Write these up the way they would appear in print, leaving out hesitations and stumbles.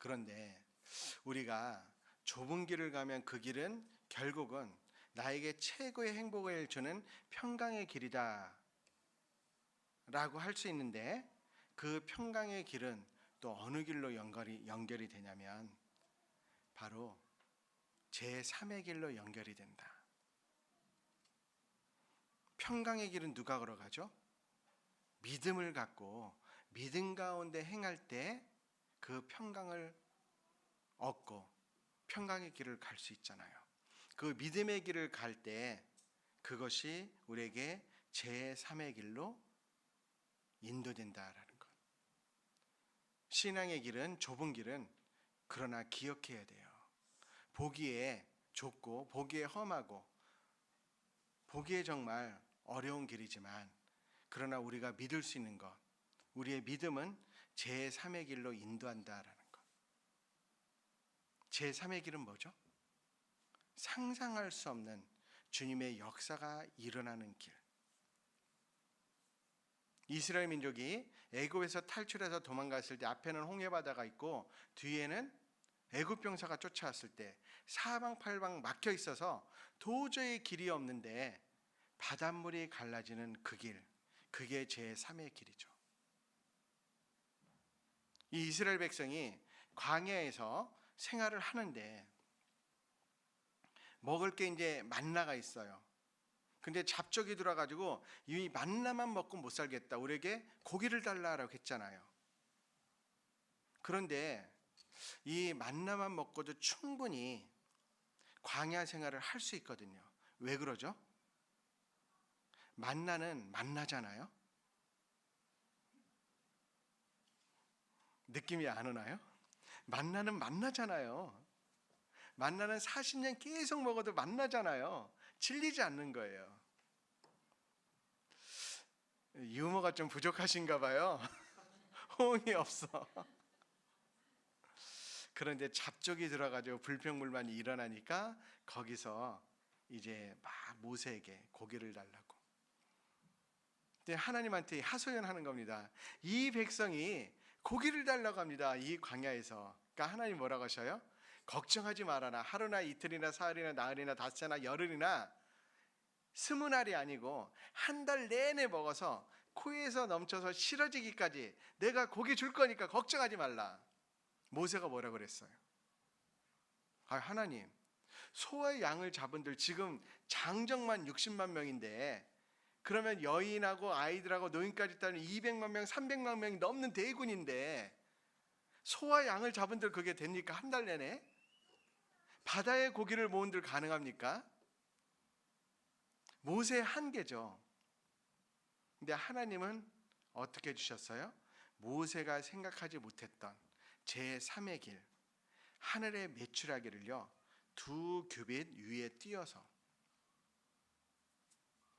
그런데 우리가 좁은 길을 가면 그 길은 결국은 나에게 최고의 행복을 주는 평강의 길이다 라고 할 수 있는데, 그 평강의 길은 또 어느 길로 연결이 되냐면 바로 제3의 길로 연결이 된다. 평강의 길은 누가 걸어가죠? 믿음을 갖고 믿음 가운데 행할 때 그 평강을 얻고 평강의 길을 갈 수 있잖아요. 그 믿음의 길을 갈 때 그것이 우리에게 제3의 길로 인도된다라는 것. 신앙의 길은, 좁은 길은 그러나 기억해야 돼요. 보기에 좁고 보기에 험하고 보기에 정말 어려운 길이지만, 그러나 우리가 믿을 수 있는 것, 우리의 믿음은 제3의 길로 인도한다라는 것. 제3의 길은 뭐죠? 상상할 수 없는 주님의 역사가 일어나는 길. 이스라엘 민족이 애굽에서 탈출해서 도망갔을 때 앞에는 홍해바다가 있고 뒤에는 애굽 병사가 쫓아왔을 때 사방팔방 막혀 있어서 도저히 길이 없는데 바닷물이 갈라지는 그 길, 그게 제3의 길이죠. 이 이스라엘 백성이 광야에서 생활을 하는데 먹을 게 이제 만나가 있어요. 근데 잡적이 들어가지고 이 만나만 먹고 못 살겠다, 우리에게 고기를 달라라고 했잖아요. 그런데 이 만나만 먹고도 충분히 광야 생활을 할 수 있거든요. 왜 그러죠? 만나는 만나잖아요. 느낌이 안 오나요? 만나는 만나잖아요. 만나는 40년 계속 먹어도 만나잖아요. 질리지 않는 거예요. 유머가 좀 부족하신가 봐요. 호응이 없어. 그런데 잡족이 들어가지고 불평불만이 일어나니까 거기서 이제 막 모세에게 고기를 달라고. 근데 하나님한테 하소연하는 겁니다. 이 백성이 고기를 달라고 합니다. 이 광야에서. 그러니까 하나님 뭐라고 하셔요? 걱정하지 말아라. 하루나 이틀이나 사흘이나 나흘이나 닷새나 열흘이나 20날이 아니고 한 달 내내 먹어서 코에서 넘쳐서 싫어지기까지 내가 고기 줄 거니까 걱정하지 말라. 모세가 뭐라고 그랬어요? 하나님, 소와 양을 잡은들 지금 장정만 60만 명인데, 그러면 여인하고 아이들하고 노인까지 따르면 200만 명, 300만 명이 넘는 대군인데 소와 양을 잡은들 그게 됩니까? 한 달 내내? 바다에 고기를 모은들 가능합니까? 모세의 한계죠. 근데 하나님은 어떻게 주셨어요? 모세가 생각하지 못했던 제3의 길, 하늘의 메추라기를요 2규빗 위에 띄어서,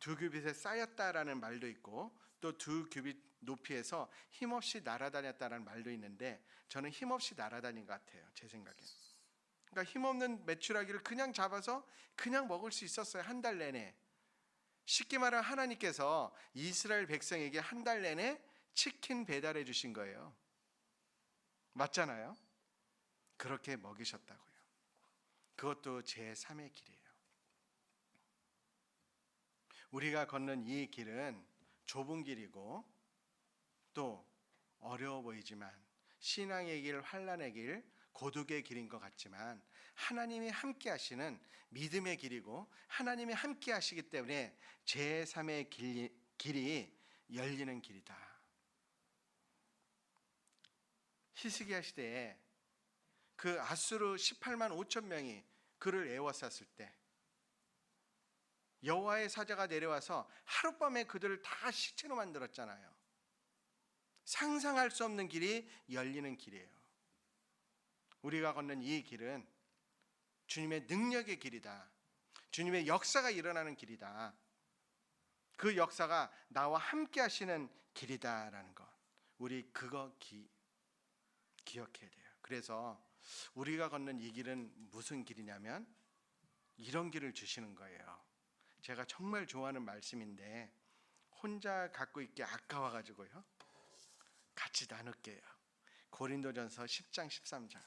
2규빗에 쌓였다라는 말도 있고 또 2규빗 높이에서 힘없이 날아다녔다라는 말도 있는데, 저는 힘없이 날아다닌 것 같아요, 제 생각엔. 그러니까 힘없는 메추라기를 그냥 잡아서 그냥 먹을 수 있었어요, 한 달 내내. 쉽게 말하면 하나님께서 이스라엘 백성에게 한 달 내내 치킨 배달해 주신 거예요. 맞잖아요? 그렇게 먹이셨다고요. 그것도 제3의 길이에요. 우리가 걷는 이 길은 좁은 길이고 또 어려워 보이지만, 신앙의 길, 환난의 길, 고독의 길인 것 같지만 하나님이 함께 하시는 믿음의 길이고 하나님이 함께 하시기 때문에 제3의 길이 열리는 길이다. 히스기야 시대에 그 아수르 18만 5천 명이 그를 에워쌌을 때 여호와의 사자가 내려와서 하룻밤에 그들을 다 시체로 만들었잖아요. 상상할 수 없는 길이 열리는 길이에요. 우리가 걷는 이 길은 주님의 능력의 길이다. 주님의 역사가 일어나는 길이다. 그 역사가 나와 함께 하시는 길이다라는 것, 우리 그거 기억해야 돼요. 그래서 우리가 걷는 이 길은 무슨 길이냐면 이런 길을 주시는 거예요. 제가 정말 좋아하는 말씀인데 혼자 갖고 있기 아까워가지고요 같이 나눌게요. 고린도전서 10장 13절.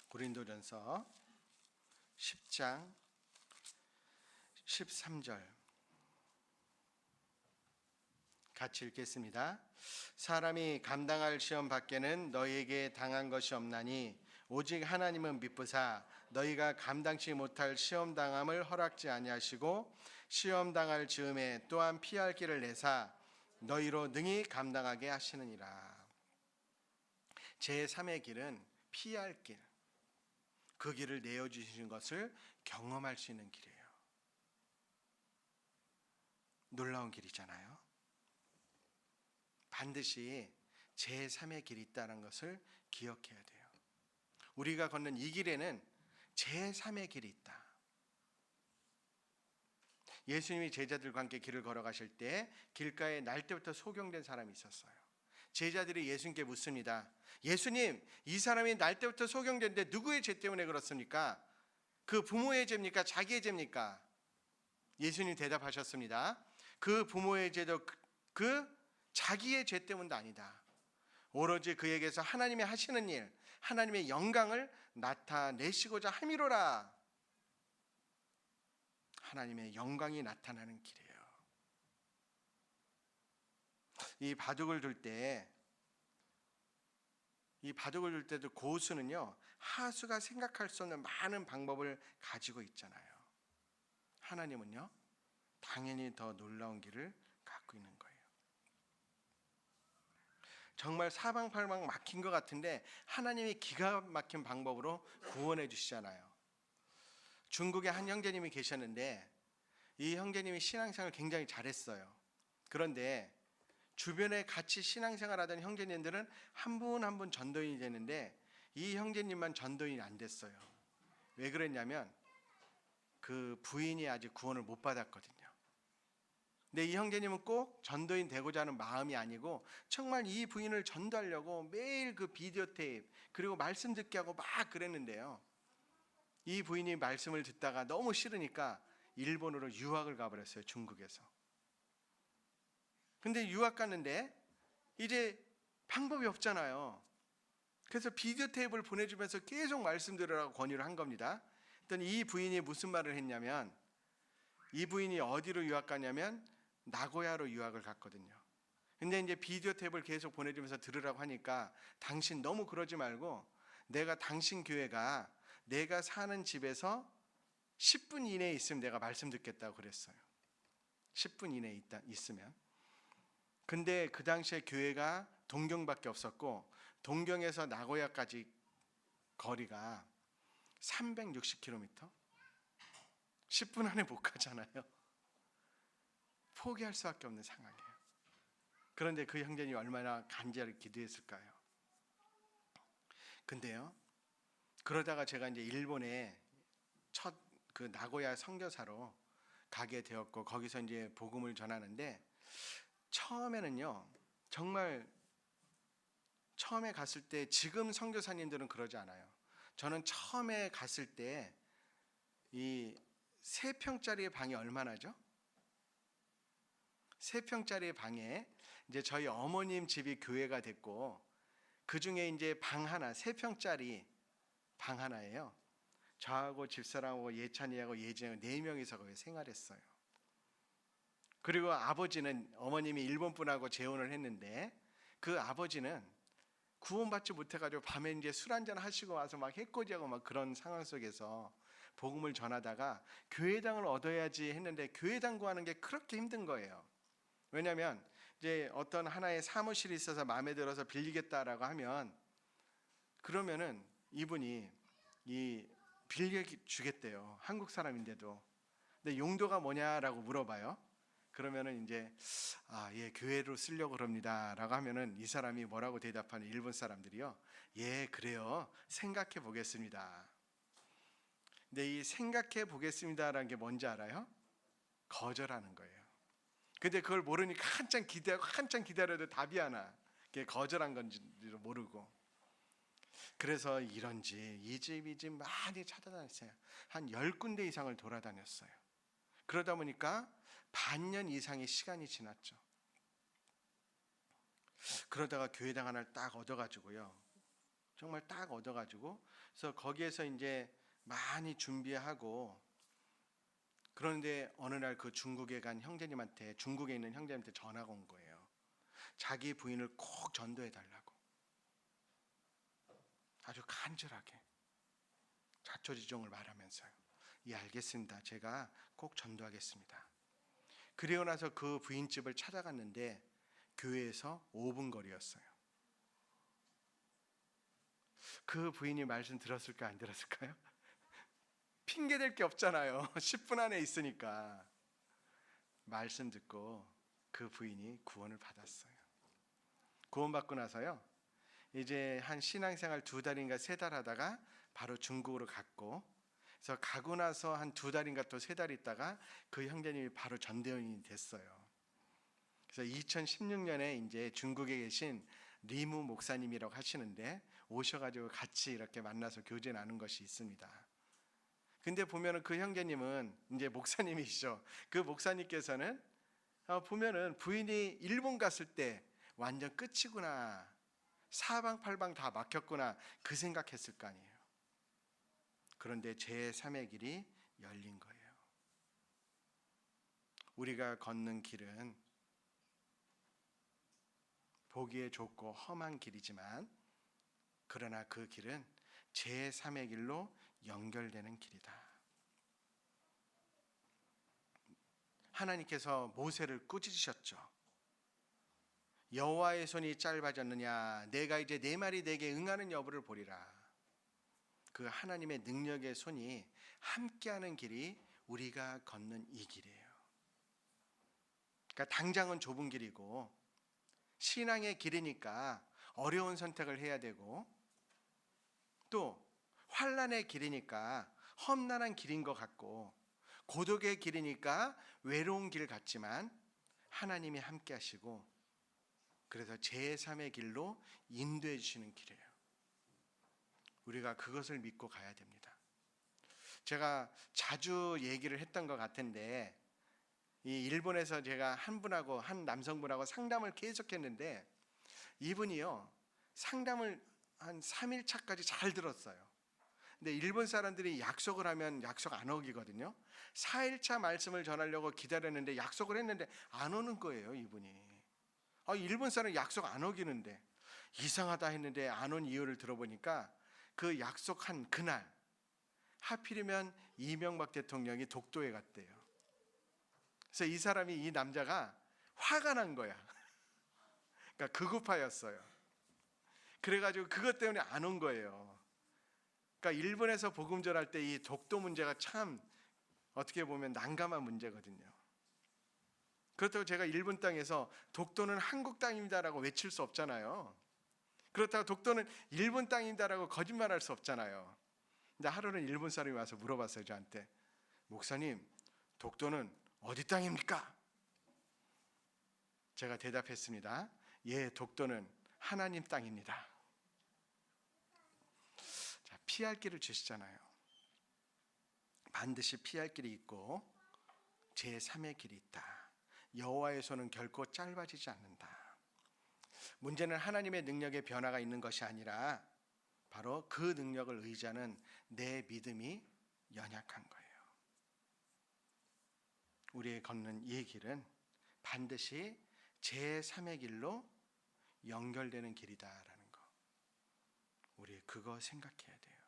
고린도전서 10장 13절 같이 읽겠습니다. 사람이 감당할 시험 밖에는 너희에게 당한 것이 없나니 오직 하나님은 미쁘사 너희가 감당치 못할 시험 당함을 허락지 아니하시고 시험 당할 즈음에 또한 피할 길을 내사 너희로 능히 감당하게 하시느니라. 제3의 길은 피할 길, 그 길을 내어주시는 것을 경험할 수 있는 길이에요. 놀라운 길이잖아요. 반드시 제3의 길이 있다는 것을 기억해야 돼요. 우리가 걷는 이 길에는 제3의 길이 있다. 예수님이 제자들과 함께 길을 걸어가실 때 길가에 날 때부터 소경된 사람이 있었어요. 제자들이 예수님께 묻습니다. 예수님, 이 사람이 날 때부터 소경된데 누구의 죄 때문에 그렇습니까? 그 부모의 죄입니까? 자기의 죄입니까? 예수님 대답하셨습니다. 그 부모의 죄도 그 자기의 죄 때문도 아니다. 오로지 그에게서 하나님이 하시는 일, 하나님의 영광을 나타내시고자 함이로라. 하나님의 영광이 나타나는 길이에요. 이 바둑을 둘 때도 고수는요, 하수가 생각할 수 없는 많은 방법을 가지고 있잖아요. 하나님은요, 당연히 더 놀라운 길을 갖고 있는 거예요. 정말 사방팔방 막힌 것 같은데 하나님이 기가 막힌 방법으로 구원해 주시잖아요. 중국에 한 형제님이 계셨는데 이 형제님이 신앙생활을 굉장히 잘했어요. 그런데 주변에 같이 신앙생활하던 형제님들은 한 분 한 분 전도인이 되는데 이 형제님만 전도인이 안 됐어요. 왜 그랬냐면 그 부인이 아직 구원을 못 받았거든요. 근데 이 형제님은 꼭 전도인 되고자 하는 마음이 아니고 정말 이 부인을 전도하려고 매일 그 비디오 테이프 그리고 말씀 듣게 하고 막 그랬는데요. 이 부인이 말씀을 듣다가 너무 싫으니까 일본으로 유학을 가버렸어요. 중국에서. 근데 유학 갔는데 이제 방법이 없잖아요. 그래서 비디오 테이프를 보내주면서 계속 말씀 들으라고 권유를 한 겁니다. 그랬더니 이 부인이 무슨 말을 했냐면 이 부인이 어디로 유학 가냐면 나고야로 유학을 갔거든요. 근데 이제 비디오 테이프를 계속 보내주면서 들으라고 하니까 당신 너무 그러지 말고 내가 당신 교회가 내가 사는 집에서 10분 이내에 있으면 내가 말씀 듣겠다고 그랬어요. 10분 이내에 있으면. 근데 그 당시에 교회가 동경밖에 없었고 동경에서 나고야까지 거리가 360km? 10분 안에 못 가잖아요. 포기할 수밖에 없는 상황이에요. 그런데 그 형제님이 얼마나 간절히 기도했을까요? 근데요, 그러다가 제가 이제 일본에 첫 그 나고야 선교사로 가게 되었고 거기서 이제 복음을 전하는데 처음에는요, 정말 처음에 갔을 때 지금 선교사님들은 그러지 않아요. 저는 처음에 갔을 때 이 3평짜리 방이 얼마나죠? 3평짜리 방에 이제 저희 어머님 집이 교회가 됐고 그 중에 이제 방 하나 3평짜리 방 하나예요. 저하고 집사람하고 예찬이하고 예진하고 4명이서 거기 생활했어요. 그리고 아버지는 어머님이 일본 분하고 재혼을 했는데 그 아버지는 구원받지 못해가지고 밤에 이제 술 한잔 하시고 와서 막 해코지하고 막 그런 상황 속에서 복음을 전하다가 교회당을 얻어야지 했는데 교회당 구하는 게 그렇게 힘든 거예요. 왜냐하면 이제 어떤 하나의 사무실이 있어서 마음에 들어서 빌리겠다라고 하면 그러면은 이분이 이 빌려주겠대요. 한국 사람인데도. 근데 용도가 뭐냐라고 물어봐요. 그러면은 이제 예, 교회로 쓰려고 그럽니다라고 하면은 이 사람이 뭐라고 대답하는 일본 사람들이요. 예, 그래요. 생각해 보겠습니다. 근데 이 생각해 보겠습니다라는 게 뭔지 알아요? 거절하는 거예요. 근데 그걸 모르니까 한참 기다려도 답이 안 와. 그게 거절한 건지도 모르고. 그래서 이런지 이 집 이 집 많이 찾아다녔어요. 한 10군데 이상을 돌아다녔어요. 그러다 보니까 반년 이상의 시간이 지났죠. 그러다가 교회당 하나를 딱 얻어가지고요. 정말 딱 얻어가지고, 그래서 거기에서 이제 많이 준비하고, 그런데 어느 날 그 중국에 간 형제님한테, 중국에 있는 형제님한테 전화가 온 거예요. 자기 부인을 꼭 전도해 달라고. 아주 간절하게 자초지종을 말하면서요. 예, 알겠습니다. 제가 꼭 전도하겠습니다. 그리고 나서 그 부인집을 찾아갔는데 교회에서 5분 거리였어요. 그 부인이 말씀 들었을까 안 들었을까요? 핑계 댈 게 없잖아요. 10분 안에 있으니까. 말씀 듣고 그 부인이 구원을 받았어요. 구원받고 나서요, 이제 한 신앙생활 2달인가 3달 하다가 바로 중국으로 갔고, 그래서 가고 나서 한 2달인가 또 3달 있다가 그 형제님이 바로 전도연이 됐어요. 그래서 2016년에 이제 중국에 계신 리무 목사님이라고 하시는데 오셔가지고 같이 이렇게 만나서 교제 나눈 것이 있습니다. 근데 보면은 그 형제님은 이제 목사님이시죠. 그 목사님께서는 보면은 부인이 일본 갔을 때 완전 끝이구나, 사방팔방 다 막혔구나, 그 생각했을 거 아니에요. 그런데 제3의 길이 열린 거예요. 우리가 걷는 길은 보기에 좁고 험한 길이지만, 그러나 그 길은 제3의 길로 연결되는 길이다. 하나님께서 모세를 꾸짖으셨죠. 여호와의 손이 짧아졌느냐, 내가 이제 네 말이 내게 응하는 여부를 보리라. 그 하나님의 능력의 손이 함께하는 길이 우리가 걷는 이 길이에요. 그러니까 당장은 좁은 길이고 신앙의 길이니까 어려운 선택을 해야 되고, 또 환난의 길이니까 험난한 길인 것 같고, 고독의 길이니까 외로운 길 같지만 하나님이 함께 하시고, 그래서 제3의 길로 인도해 주시는 길이에요. 우리가 그것을 믿고 가야 됩니다. 제가 자주 얘기를 했던 것 같은데, 이 일본에서 제가 한 분하고, 한 남성분하고 상담을 계속했는데 이분이요, 상담을 한 3일차까지 잘 들었어요. 근데 일본 사람들이 약속을 하면 약속 안 어기거든요. 4일차 말씀을 전하려고 기다렸는데 약속을 했는데 안 오는 거예요, 이분이. 일본 사람 약속 안 어기는데, 이상하다 했는데 안 온 이유를 들어보니까 그 약속한 그날 하필이면 이명박 대통령이 독도에 갔대요. 그래서 이 사람이, 이 남자가 화가 난 거야. 그러니까 극우파였어요. 그래가지고 그것 때문에 안 온 거예요. 그러니까 일본에서 복음 전할 때 이 독도 문제가 참 어떻게 보면 난감한 문제거든요. 그렇다고 제가 일본 땅에서 독도는 한국 땅입니다라고 외칠 수 없잖아요. 그렇다고 독도는 일본 땅입니다라고 거짓말할 수 없잖아요. 근데 하루는 일본 사람이 와서 물어봤어요, 저한테. 목사님, 독도는 어디 땅입니까? 제가 대답했습니다. 예, 독도는 하나님 땅입니다. 자, 피할 길을 주시잖아요. 반드시 피할 길이 있고 제3의 길이 있다. 여호와의 손은 결코 짧아지지 않는다. 문제는 하나님의 능력의 변화가 있는 것이 아니라 바로 그 능력을 의지하는 내 믿음이 연약한 거예요. 우리의 걷는 이 길은 반드시 제3의 길로 연결되는 길이다라는 거, 우리 그거 생각해야 돼요.